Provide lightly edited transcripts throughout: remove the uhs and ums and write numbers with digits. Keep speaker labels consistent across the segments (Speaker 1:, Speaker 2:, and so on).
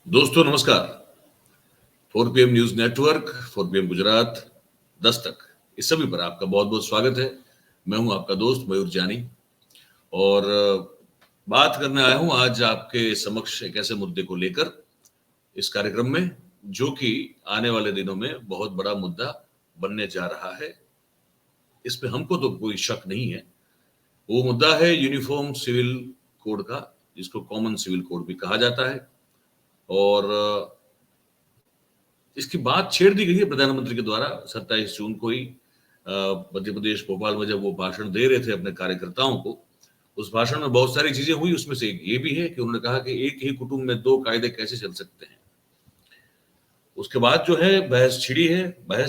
Speaker 1: दोस्तों नमस्कार। 4 PM news network, 4 PM Gujarat, Dastak, इस सभी पर आपका बहुत बहुत स्वागत है। मैं हूं आपका दोस्त मयूर जानी और बात करने आया हूं आज आपके समक्ष एक ऐसे मुद्दे को लेकर इस कार्यक्रम में जो कि आने वाले दिनों में बहुत बड़ा मुद्दा बनने जा रहा है। इसमें हमको तो कोई शक नहीं है। वो मुद्दा है यूनिफॉर्म सिविल कोड का, जिसको कॉमन सिविल कोड भी कहा जाता है। और इसकी बात छेड़ दी गई है प्रधानमंत्री के द्वारा 27 जून को ही मध्य प्रदेश भोपाल में जब वो भाषण दे रहे थे अपने कार्यकर्ताओं को। उस भाषण में बहुत सारी चीजें हुई, उसमें से एक ये भी है कि उन्होंने कहा कि एक ही कुटुंब में 2 कायदे कैसे चल सकते हैं। उसके बाद जो है बहस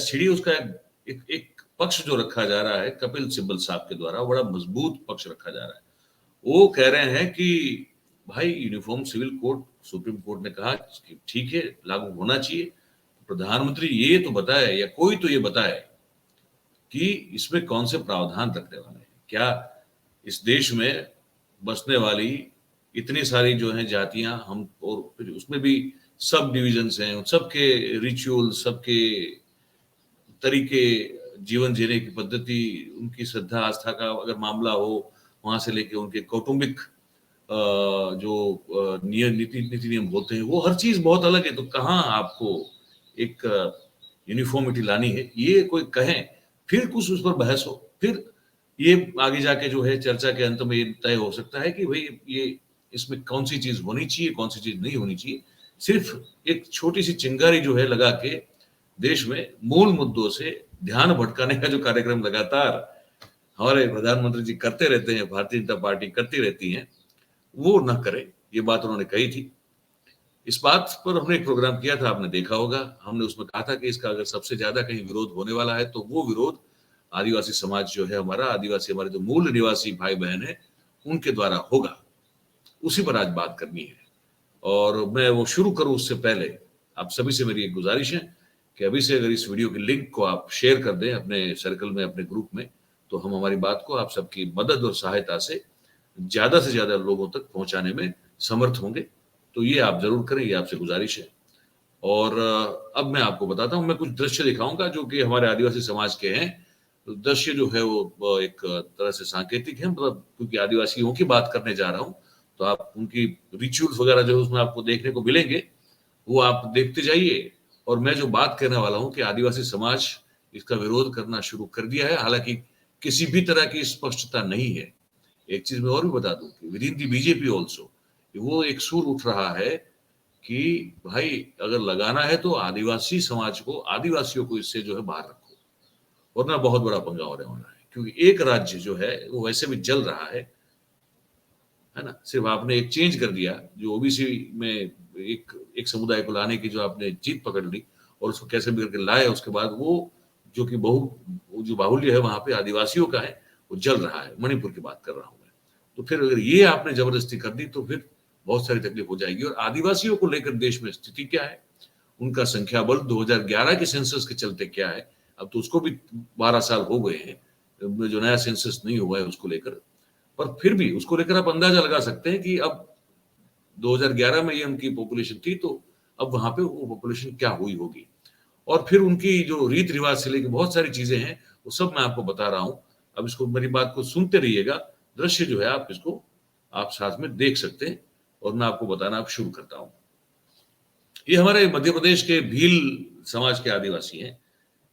Speaker 1: छिड़ी उसका एक पक्ष जो रखा जा रहा है कपिल सिब्बल साहब के द्वारा, बड़ा मजबूत पक्ष रखा जा रहा है। वो कह रहे हैं कि भाई uniform civil code Supreme Court ने कहा कि ठीक है, लागू होना चाहिए। प्रधानमंत्री ये तो बताए या कोई तो ये बताए कि इसमें कौन से प्रावधान रखने वाले हैं। क्या इस देश में बसने वाली इतनी सारी जो है जातियां, हम और फिर उसमें भी सब डिविजन्स हैं, सबके रिचुअल, सबके तरीके, जीवन जीने की पद्धति, उनकी श्रद्धा आस्था का अगर मामला हो, वहां से लेके उनके कौटुंबिक जो नीति नियम होते हैं, वो हर चीज बहुत अलग है। तो कहाँ आपको एक यूनिफॉर्मिटी लानी है, ये कोई कहें, फिर कुछ उस पर बहस हो, फिर ये आगे जाके जो है चर्चा के अंत में ये तय हो सकता है कि भाई ये इसमें कौन सी चीज होनी चाहिए, कौन सी चीज नहीं होनी चाहिए। सिर्फ एक छोटी सी चिंगारी जो है लगा के देश में मूल मुद्दों से ध्यान भटकाने का जो कार्यक्रम लगातार हमारे प्रधानमंत्री जी करते रहते हैं, भारतीय जनता पार्टी करती रहती है, वो न करे। ये बात उन्होंने कही थी। इस बात पर हमने एक प्रोग्राम किया था, आपने देखा होगा। हमने उसमें कहा था कि इसका अगर सबसे ज्यादा कहीं विरोध होने वाला है तो वो विरोध आदिवासी समाज जो है हमारा, आदिवासी हमारे जो मूल निवासी भाई बहन है, उनके द्वारा होगा। उसी पर आज बात करनी है। और मैं वो शुरू करूं उससे पहले आप सभी से मेरी एक गुजारिश है कि अभी से अगर इस वीडियो की लिंक को आप शेयर कर दें अपने सर्कल में, अपने ग्रुप में, तो हम हमारी बात को आप सबकी मदद और सहायता से ज्यादा लोगों तक पहुंचाने में समर्थ होंगे। तो ये आप जरूर करें, ये आपसे गुजारिश है। और अब मैं आपको बताता हूं, मैं कुछ दृश्य दिखाऊंगा जो कि हमारे आदिवासी समाज के हैं। तो दृश्य जो है वो एक तरह से सांकेतिक है, मतलब क्योंकि आदिवासियों की बात करने जा रहा हूं तो आप उनकी रिचुअल्स वगैरह जो उसमें आपको देखने को मिलेंगे वो आप देखते जाइए। और मैं जो बात कहने वाला हूं कि आदिवासी समाज इसका विरोध करना शुरू कर दिया है, हालांकि किसी भी तरह की स्पष्टता नहीं है। एक चीज मैं और भी बता दूं कि with in the BJP also वो एक सुर उठ रहा है कि भाई अगर लगाना है तो आदिवासी समाज को, आदिवासियों को इससे जो है बाहर रखो, वरना बहुत बड़ा पंगा होने वाला है। क्योंकि एक राज्य जो है वो वैसे भी जल रहा है ना। सिर्फ आपने एक चेंज कर दिया, जो ओबीसी में एक समुदाय को लाने की जो आपने जीत पकड़ ली और उसको कैसे भी करके लाए, उसके बाद वो जो कि जो बाहुल्य है वहां पे आदिवासियों का है, वो जल रहा है। मणिपुर की बात कर रहा हूं मैं। तो फिर अगर ये आपने जबरदस्ती कर दी तो फिर बहुत सारी तकलीफ हो जाएगी। और आदिवासियों को लेकर देश में स्थिति क्या है, उनका संख्या बल 2011 के सेंसस के चलते क्या है, अब तो उसको भी 12 साल हो गए हैं, जो नया सेंसस नहीं हुआ है उसको लेकर। पर फिर भी उसको लेकर आप अंदाजा लगा सकते हैं कि अब 2011 में ये उनकी पॉपुलेशन थी, तो अब वहां पे वो पॉपुलेशन क्या हुई होगी। और फिर उनकी जो रीत रिवाज से लेकर बहुत सारी चीजें हैं, वो सब मैं आपको बता रहा हूं। अब इसको, मेरी बात को सुनते रहिएगा। दृश्य जो है आप इसको आप साथ में देख सकते हैं और मैं आपको बताना आप शुरू करता हूं। ये हमारे मध्य प्रदेश के भील समाज के आदिवासी हैं।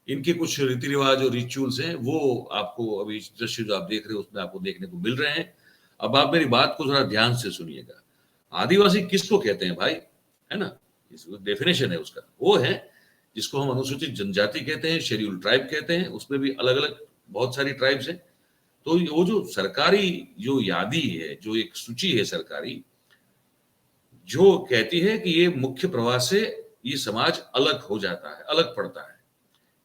Speaker 1: इनके कुछ रीति रिवाज और रिचुअल्स हैं, वो आपको अभी दृश्य जो आप देख रहे हो उसमें आपको देखने को मिल रहे हैं। अब आप मेरी बात को जरा ध्यान से सुनिएगा। आदिवासी किसको कहते हैं भाई, है ना। डेफिनेशन है उसका, वो है जिसको हम अनुसूचित जनजाति कहते हैं, शेड्यूल ट्राइब कहते हैं। उसमें भी अलग अलग बहुत सारी ट्राइब्स हैं। तो वो जो सरकारी जो यादी है, जो एक सूची है सरकारी, जो कहती है कि ये मुख्य प्रवाह से ये समाज अलग हो जाता है, अलग पड़ता है।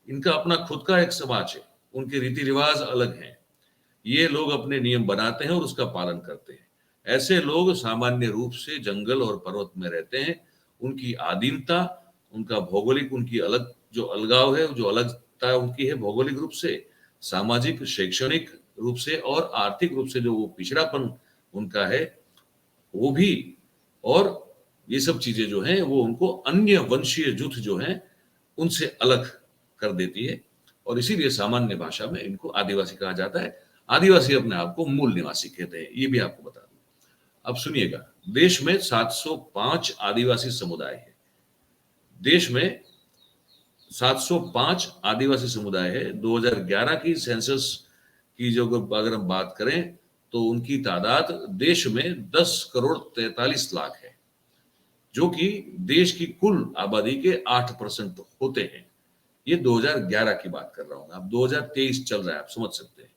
Speaker 1: इनका अपना खुद का एक समाज है, उनके रीति रिवाज अलग हैं। ये लोग अपने नियम बनाते हैं और उसका पालन करते हैं। ऐसे लोग सामान्य रूप से जंगल और पर्वत में रहते हैं। उनकी आदिमता, उनका भौगोलिक, उनकी अलग जो अलगाव है, जो अलगता उनकी है भौगोलिक रूप से, सामाजिक, शैक्षणिक रूप से और आर्थिक रूप से जो वो पिछड़ापन उनका है वो भी। और ये सब चीजें जो हैं वो उनको अन्य वंशीय जुट जो हैं उनसे अलग कर देती है, और इसीलिए सामान्य भाषा में इनको आदिवासी कहा जाता है। आदिवासी अपने आप को मूल निवासी कहते हैं, ये भी आपको बता दूं। अब सुनिएगा, देश में 705 आदिवासी समुदाय है। देश में 705 आदिवासी समुदाय है। 2011 की सेंसस की जो अगर हम बात करें तो उनकी तादाद देश में 10 करोड़ 43 लाख है, जो कि देश की कुल आबादी के 8% होते हैं। ये 2011 की बात कर रहा हूं, अब 2023 चल रहा है, आप समझ सकते हैं।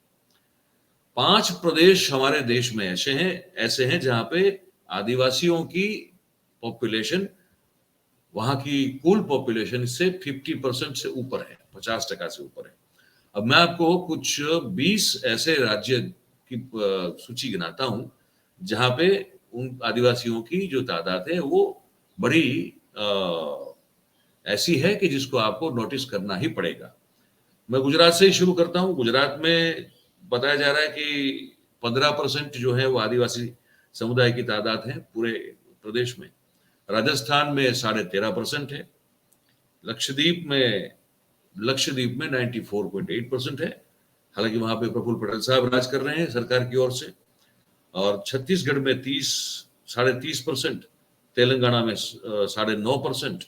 Speaker 1: 5 प्रदेश हमारे देश में ऐसे हैं जहां पे आदिवासियों की पॉपुलेशन, वहां की कुल पॉपुलेशन से 50% से ऊपर है, 50% से ऊपर है। अब मैं आपको कुछ 20 ऐसे राज्य की सूची गिनाता हूं जहां पे उन आदिवासियों की जो तादाद है वो बड़ी ऐसी है कि जिसको आपको नोटिस करना ही पड़ेगा। मैं गुजरात से ही शुरू करता हूं। गुजरात में बताया जा रहा है कि 15% जो है वो आदिवासी समुदाय की तादाद है पूरे प्रदेश में। राजस्थान में 13.5% है। लक्षद्वीप में 94.8% है। हालांकि वहां पे प्रफुल्ल पटेल साहब राज कर रहे हैं सरकार की ओर से। और छत्तीसगढ़ में 30.5%, तेलंगाना में 9.5%,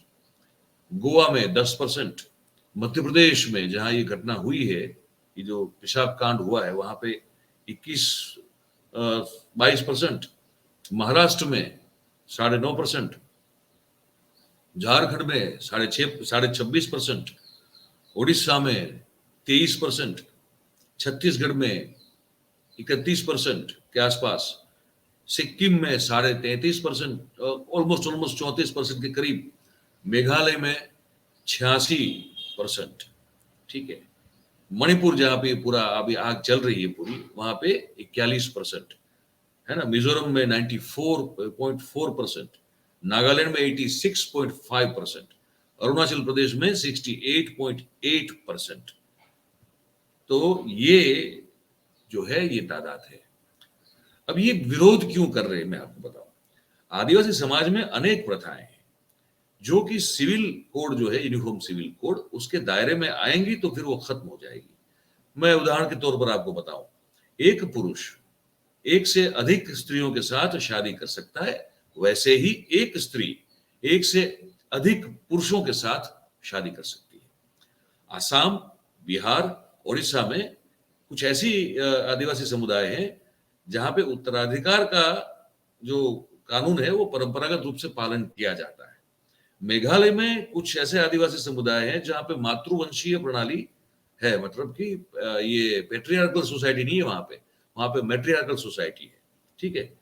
Speaker 1: गोवा में 10%, मध्य प्रदेश में जहां ये घटना हुई है, ये जो पेशाब कांड हुआ है, वहां पे 22% महाराष्ट्र में 9.5%, झारखंड में 26.5%, उड़ीसा में 23%, छत्तीसगढ़ में 31% के आसपास, सिक्किम में 33.5%, ऑलमोस्ट 34% के करीब, मेघालय में 86%, ठीक है। मणिपुर जहां पे पूरा अभी आग चल रही है पूरी, वहां पे 41% है ना। मिजोरम में 94.4%, नागालैंड में 86.5%, अरुणाचल प्रदेश में 68.8%। तो ये जो है ये तादाद है। अब ये विरोध क्यों कर रहे हैं मैं आपको बताऊं। आदिवासी समाज में अनेक प्रथाएं हैं जो कि सिविल कोड जो है, यूनिफॉर्म सिविल कोड, उसके दायरे में आएंगी तो फिर वो खत्म हो जाएगी। मैं उदाहरण के तौर पर आपको बताऊं, एक पुरुष एक से अधिक स्त्रियों के साथ शादी कर सकता है, वैसे ही एक स्त्री एक से अधिक पुरुषों के साथ शादी कर सकती है। आसाम, बिहार, उड़ीसा में कुछ ऐसी आदिवासी समुदाय हैं जहां पे उत्तराधिकार का जो कानून है वो परंपरागत रूप से पालन किया जाता है। मेघालय में कुछ ऐसे आदिवासी समुदाय हैं जहां पे मातृवंशीय प्रणाली है, मतलब कि ये पेट्रियार्कल सोसाइटी नहीं है, वहां पे मैट्रियार्कल सोसाइटी है, ठीक है।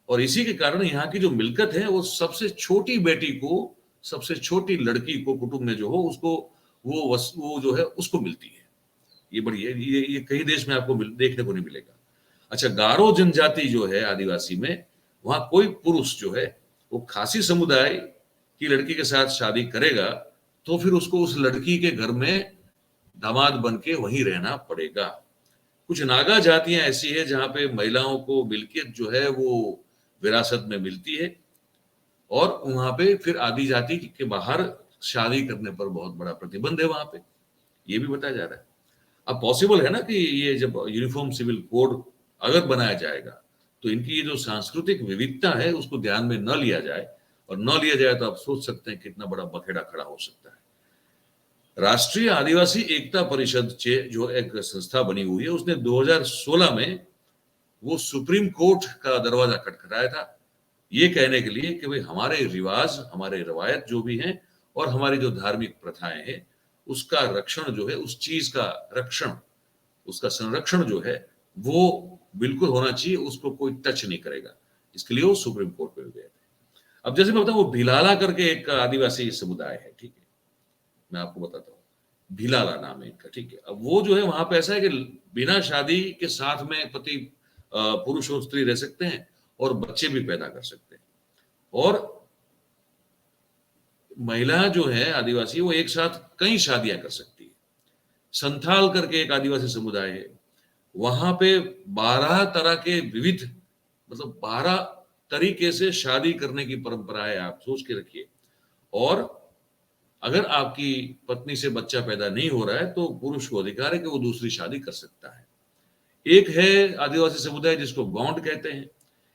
Speaker 1: और इसी के कारण यहाँ की जो मिल्कियत है वो सबसे छोटी बेटी को, सबसे छोटी लड़की को कुटुंब में जो हो उसको वो जो है उसको मिलती है। ये बड़ी है, ये कई देश में आपको देखने को नहीं मिलेगा। अच्छा, गारो जनजाति जो है आदिवासी में, वहां कोई पुरुष जो है वो खासी समुदाय की लड़की के साथ शादी करेगा तो फिर उसको उस लड़की के घर में दामाद बन के वहीं रहना पड़ेगा। कुछ नागा जातियां ऐसी है जहां पे महिलाओं को मिल्कियत जो है वो विरासत में मिलती है, और वहां पे फिर आदि जाति के बाहर शादी करने पर बहुत बड़ा प्रतिबंध है वहां पे, ये भी बताया जा रहा है। अब पॉसिबल है ना कि ये जब यूनिफॉर्म सिविल कोड अगर बनाया जाएगा तो इनकी ये जो सांस्कृतिक विविधता है उसको ध्यान में न लिया जाए, और न लिया जाए तो आप सोच सकते हैं कितना बड़ा बखेड़ा खड़ा हो सकता है। राष्ट्रीय आदिवासी एकता परिषद जो एक संस्था बनी हुई है, उसने 2016 में वो सुप्रीम कोर्ट का दरवाजा खटखटाया था, ये कहने के लिए कि भाई हमारे रिवाज, हमारे रवायत जो भी हैं और हमारी जो धार्मिक प्रथाएं हैं उसका रक्षण जो है, उस चीज का रक्षण, उसका संरक्षण जो है वो बिल्कुल होना चाहिए, उसको कोई टच नहीं करेगा। इसके लिए वो सुप्रीम कोर्ट पे गए थे। अब जैसे मैं बताऊं, वो भिलाला करके एक आदिवासी समुदाय है, ठीक है, मैं आपको बताता हूँ। भिलाला नाम है इनका, ठीक है। अब वो जो है वहां पे ऐसा है कि बिना शादी के साथ में पति पुरुष और स्त्री रह सकते हैं और बच्चे भी पैदा कर सकते हैं। और महिला जो है आदिवासी, वो एक साथ कई शादियां कर सकती है। संथाल करके एक आदिवासी समुदाय है, वहां पे 12 तरह के विविध, मतलब 12 तरीके से शादी करने की परंपरा है, आप सोच के रखिए। और अगर आपकी पत्नी से बच्चा पैदा नहीं हो रहा है तो पुरुष को अधिकार है कि वो दूसरी शादी कर सकता है। एक है आदिवासी समुदाय जिसको गौंड कहते हैं।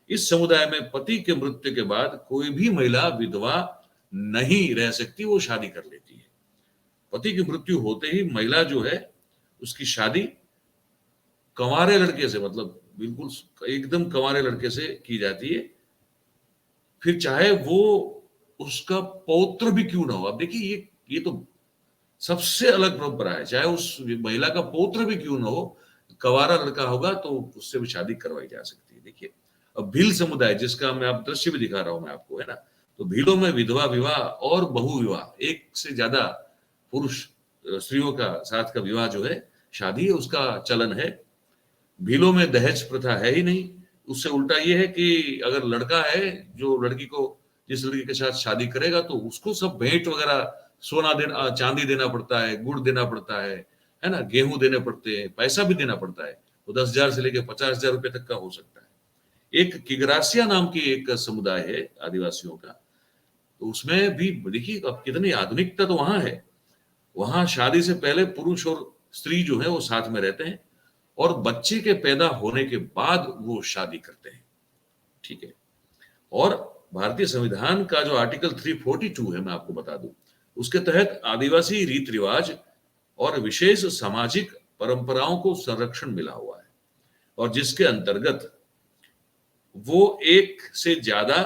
Speaker 1: इस समुदाय में पति के मृत्यु के बाद कोई भी महिला विधवा नहीं रह सकती, वो शादी कर लेती है। पति की मृत्यु होते ही महिला जो है उसकी शादी कंवारे लड़के से, मतलब बिल्कुल एकदम कंवारे लड़के से की जाती है, फिर चाहे वो उसका पौत्र भी क्यों ना हो। अब देखिए ये तो सबसे अलग परंपरा है, चाहे उस महिला का पौत्र भी क्यों ना हो, कंवारा लड़का होगा तो उससे भी शादी करवाई जा सकती है। देखिए अब भील समुदाय, जिसका मैं आप दृश्य भी दिखा रहा हूं मैं आपको, है ना, तो भीलों में विधवा विवाह और बहु विवाह, एक से ज्यादा पुरुष स्त्रियों का साथ का विवाह जो है, शादी है, उसका चलन है। भीलों में दहेज प्रथा है ही नहीं। उससे उल्टा ये है कि अगर लड़का है जो लड़की को, जिस लड़की के साथ शादी करेगा तो उसको सब भेंट वगैरह, सोना देना, चांदी देना पड़ता है, गुड़ देना पड़ता है ना, गेहूं देने पड़ते हैं, पैसा भी देना पड़ता है। वो 10,000 से लेकर 50,000 रुपए तक का हो सकता है। एक किगरासिया नाम की एक समुदाय है आदिवासियों का, तो उसमें भी देखिए अब कितनी आधुनिकता तो वहां है। वहां शादी से पहले पुरुष और स्त्री जो है वो साथ में रहते हैं और बच्चे के पैदा होने के बाद वो शादी करते हैं। ठीक है। और भारतीय संविधान का जो आर्टिकल 342 है, मैं आपको बता दूं, उसके तहत आदिवासी रीति रिवाज और विशेष सामाजिक परंपराओं को संरक्षण मिला हुआ है, और जिसके अंतर्गत वो एक से ज्यादा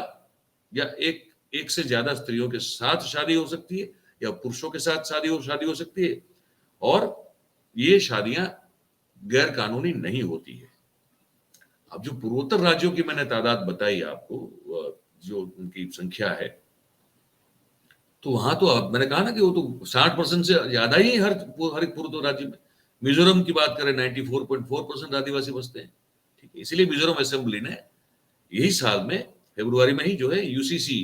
Speaker 1: या एक से ज्यादा स्त्रियों के साथ शादी हो सकती है या पुरुषों के साथ शादी हो सकती है, और ये शादियां गैर कानूनी नहीं होती है। अब जो पूर्वोत्तर राज्यों की मैंने तादाद बताई आपको, जो उनकी संख्या है, तो वहां तो अब मैंने कहा ना कि वो तो 60% से ज्यादा ही हर एक पूर्वोत्तर राज्य में। मिजोरम की बात करें 94.4% आदिवासी बसते हैं। ठीक है, इसलिए मिजोरम असेंबली ने यही साल में फरवरी में ही जो है यूसीसी,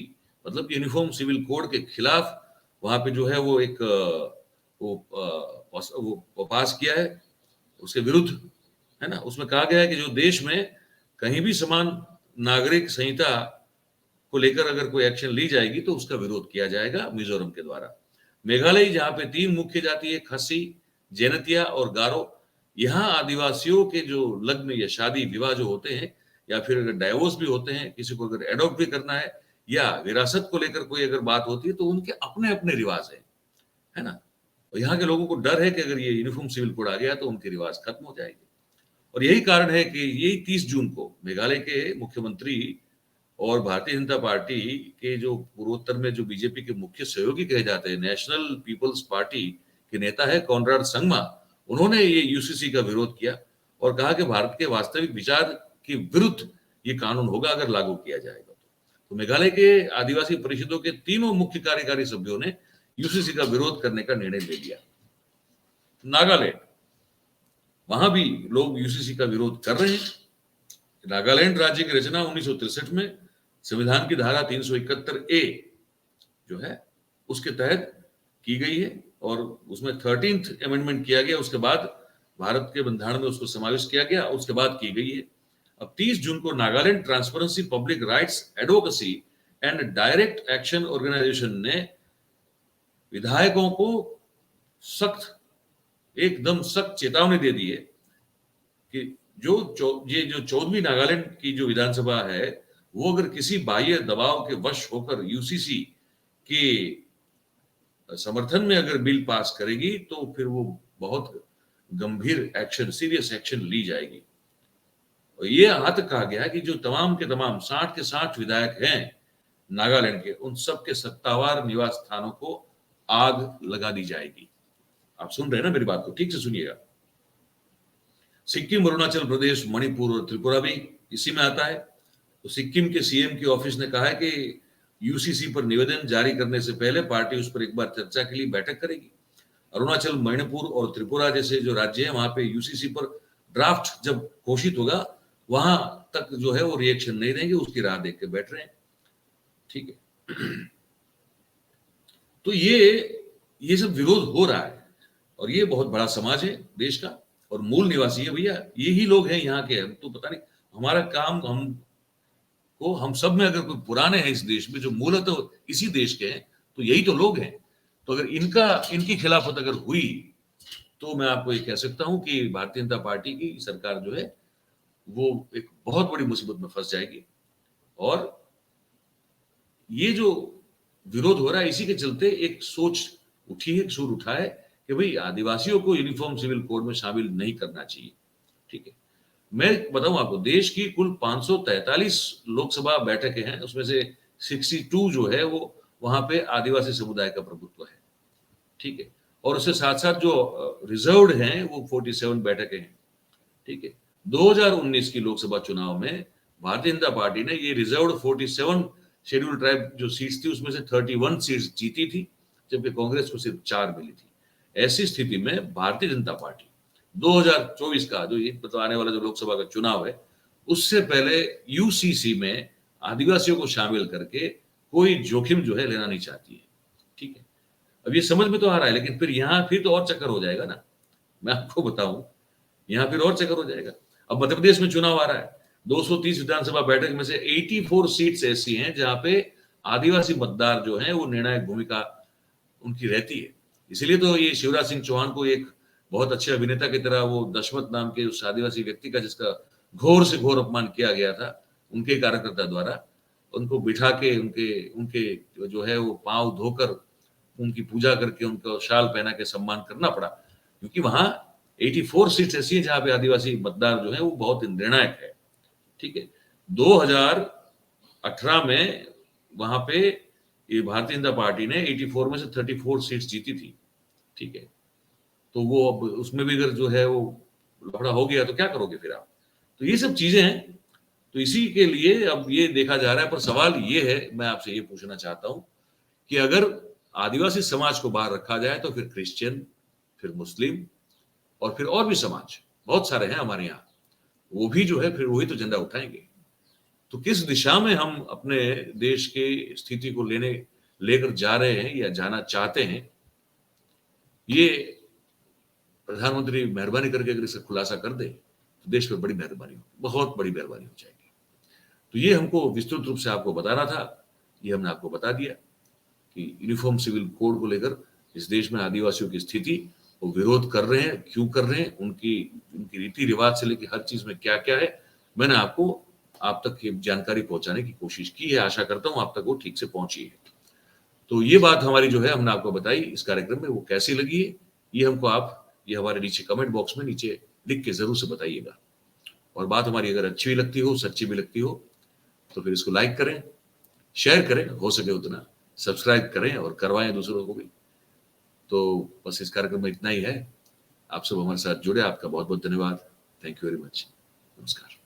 Speaker 1: मतलब यूनिफॉर्म सिविल कोड के खिलाफ वहां पे जो है वो एक वो पास किया है, उसके विरुद्ध, है ना। उसमें कहा गया है कि जो देश में कहीं भी समान नागरिक संहिता को लेकर अगर कोई एक्शन ली जाएगी तो उसका विरोध किया जाएगा मिजोरम के द्वारा। मेघालय, जहां पे 3 मुख्य जाति है, खसी, जैनतिया और गारो, यहाँ आदिवासियों के जो लग्न या शादी विवाह जो होते हैं, या फिर अगर डाइवोर्स भी होते हैं, किसी को अगर एडॉप्ट भी करना है या विरासत को लेकर कोई अगर बात होती है, तो उनके अपने अपने रिवाज है ना। और यहाँ के लोगों को डर है कि अगर ये यूनिफॉर्म सिविल कोड आ गया तो उनके रिवाज खत्म हो जाएंगे। और यही कारण है कि यही 30 जून को मेघालय के मुख्यमंत्री और भारतीय जनता पार्टी के जो पूर्वोत्तर में जो बीजेपी के मुख्य सहयोगी कहे जाते हैं, नेशनल पीपल्स पार्टी के नेता है कॉनराड संगमा, उन्होंने ये यूसीसी का विरोध किया और कहा कि भारत के वास्तविक विचार के विरुद्ध ये कानून होगा अगर लागू किया जाएगा। तो मेघालय के आदिवासी परिषदों के तीनों मुख्य कार्यकारी सभ्यों ने यूसीसी का विरोध करने का निर्णय ले लिया। नागालैंड, वहां भी लोग यूसीसी का विरोध कर रहे हैं। नागालैंड राज्य की रचना 1963 में संविधान की धारा 371A जो है उसके तहत की गई है, और उसमें 13th अमेंडमेंट किया गया। उसके बाद भारत के बंधारण में उसको समावेश किया गया, उसके बाद की गई है। अब 30 जून को Nagaland Transparency Public Rights Advocacy and Direct Action Organisation ने विधायकों को एकदम सख्त चेतावनी दे दी है कि जो 14वीं नागालैंड की जो विधानसभा है, वो अगर किसी बाह्य दबाव के वश होकर यूसीसी के समर्थन में अगर बिल पास करेगी तो फिर वो बहुत गंभीर एक्शन, सीरियस एक्शन ली जाएगी। और ये यहाँ तक कहा गया है कि जो तमाम के तमाम 60 के 60 विधायक हैं नागालैंड के, उन सबके सत्तावार निवास स्थानों को आग लगा दी जाएगी। आप सुन रहे हैं ना मेरी बात को, ठीक से सुनिएगा। सिक्किम, अरुणाचल प्रदेश, मणिपुर और त्रिपुरा भी इसी में आता है। तो सिक्किम के सीएम के ऑफिस ने कहा है कि यूसीसी पर निवेदन जारी करने से पहले पार्टी उस पर एक बार चर्चा के लिए बैठक करेगी। अरुणाचल, मणिपुर और त्रिपुरा जैसे जो राज्य है, वहां पे यूसीसी पर ड्राफ्ट जब घोषित होगा वहां तक जो है वो रिएक्शन नहीं देंगे, उसकी राह देख के बैठ रहे हैं। ठीक है। तो ये सब विरोध हो रहा है, और ये बहुत बड़ा समाज है देश का, और मूल निवासी है भैया यही लोग हैं यहाँ के। हम तो पता नहीं, हमारा काम, हम को हम सब में अगर कोई पुराने हैं इस देश में, जो मूलतः इसी देश के हैं, तो यही तो लोग हैं। तो अगर इनकी खिलाफत अगर हुई, तो मैं आपको ये कह सकता हूं कि भारतीय जनता पार्टी की सरकार जो है वो एक बहुत बड़ी मुसीबत में फंस जाएगी। और ये जो विरोध हो रहा है, इसी के चलते एक सोच उठी है, सुर उठा है कि भाई आदिवासियों को यूनिफॉर्म सिविल कोड में शामिल नहीं करना चाहिए। ठीक है, मैं बताऊं आपको, देश की कुल 543 लोकसभा बैठकें हैं, उसमें से 62 जो है वो वहां पे आदिवासी समुदाय का प्रभुत्व है। ठीक है, और उसके साथ साथ जो रिजर्व्ड हैं वो 47 बैठकें हैं। ठीक है, 2019 की लोकसभा चुनाव में भारतीय जनता पार्टी ने ये रिजर्व्ड 47 शेड्यूल ट्राइब जो सीट्स थी उसमें से 31 सीट्स जीती थी, जबकि कांग्रेस को सिर्फ 4 मिली थी। ऐसी स्थिति में भारतीय जनता पार्टी 2024 का जो ये आने वाला जो लोकसभा का चुनाव है, उससे पहले यूसीसी में आदिवासियों को शामिल करके कोई जोखिम जो है लेना नहीं चाहती है। ठीक है, अब ये समझ में तो आ रहा है, लेकिन फिर यहाँ फिर तो और चक्कर हो जाएगा ना। मैं आपको बताऊं, यहाँ फिर और चक्कर हो जाएगा। अब मध्य प्रदेश में चुनाव आ रहा है, 230 विधानसभा बैठक में से 84 सीट्स ऐसी हैं जहां पे आदिवासी मतदार जो हैं वो निर्णायक भूमिका उनकी रहती है। इसीलिए तो ये शिवराज सिंह चौहान को एक बहुत अच्छे अभिनेता की तरह वो दशमत नाम के उस आदिवासी व्यक्ति का, जिसका घोर से घोर अपमान किया गया था उनके कार्यकर्ता द्वारा, उनको बिठा के उनके उनके जो है वो पांव धोकर उनकी पूजा करके उनको शाल पहना के सम्मान करना पड़ा, क्योंकि वहां 84 सीट्स ऐसी हैं जहां पे आदिवासी मतदार जो है वो बहुत निर्णायक है। ठीक है, 2018 में वहां पे ये भारतीय जनता पार्टी ने 84 में से 34 सीट्स जीती थी। ठीक है, तो वो अब उसमें भी अगर जो है वो लफड़ा हो गया तो क्या करोगे फिर आप? तो ये सब चीजें हैं, तो इसी के लिए अब ये देखा जा रहा है। पर सवाल ये है, मैं आपसे ये पूछना चाहता हूं कि अगर आदिवासी समाज को बाहर रखा जाए तो फिर क्रिश्चियन, फिर मुस्लिम और फिर और भी समाज बहुत सारे हैं हमारे यहाँ, वो भी जो है फिर वही तो झंडा उठाएंगे। तो किस दिशा में हम अपने देश की स्थिति को लेकर जा रहे हैं या जाना चाहते हैं, ये प्रधानमंत्री मेहरबानी करके अगर इसका खुलासा कर दे तो देश पर बड़ी मेहरबानी हो, बहुत बड़ी मेहरबानी हो जाएगी। तो ये हमको विस्तृत रूप से आपको बताना था, ये हमने आपको बता दिया कि यूनिफॉर्म सिविल कोड को लेकर इस देश में आदिवासियों की स्थिति, वो विरोध कर रहे हैं, क्यों कर रहे हैं, उनकी उनकी रीति रिवाज से लेकर हर चीज में क्या क्या है, मैंने आपको आप तक ये जानकारी पहुंचाने की कोशिश की है। आशा करता हूं आप तक वो ठीक से पहुंची है। तो ये बात हमारी जो है हमने आपको बताई इस कार्यक्रम में, वो कैसी लगी है ये हमको आप ये हमारे नीचे कमेंट बॉक्स में नीचे लिख के जरूर से बताइएगा। और बात हमारी अगर अच्छी भी लगती हो, सच्ची भी लगती हो, तो फिर इसको लाइक करें, शेयर करें, हो सके उतना सब्सक्राइब करें और करवाएं दूसरों को भी। तो बस इस कार्यक्रम में इतना ही है। आप सब हमारे साथ जुड़े, आपका बहुत बहुत धन्यवाद। Thank you very much. नमस्कार।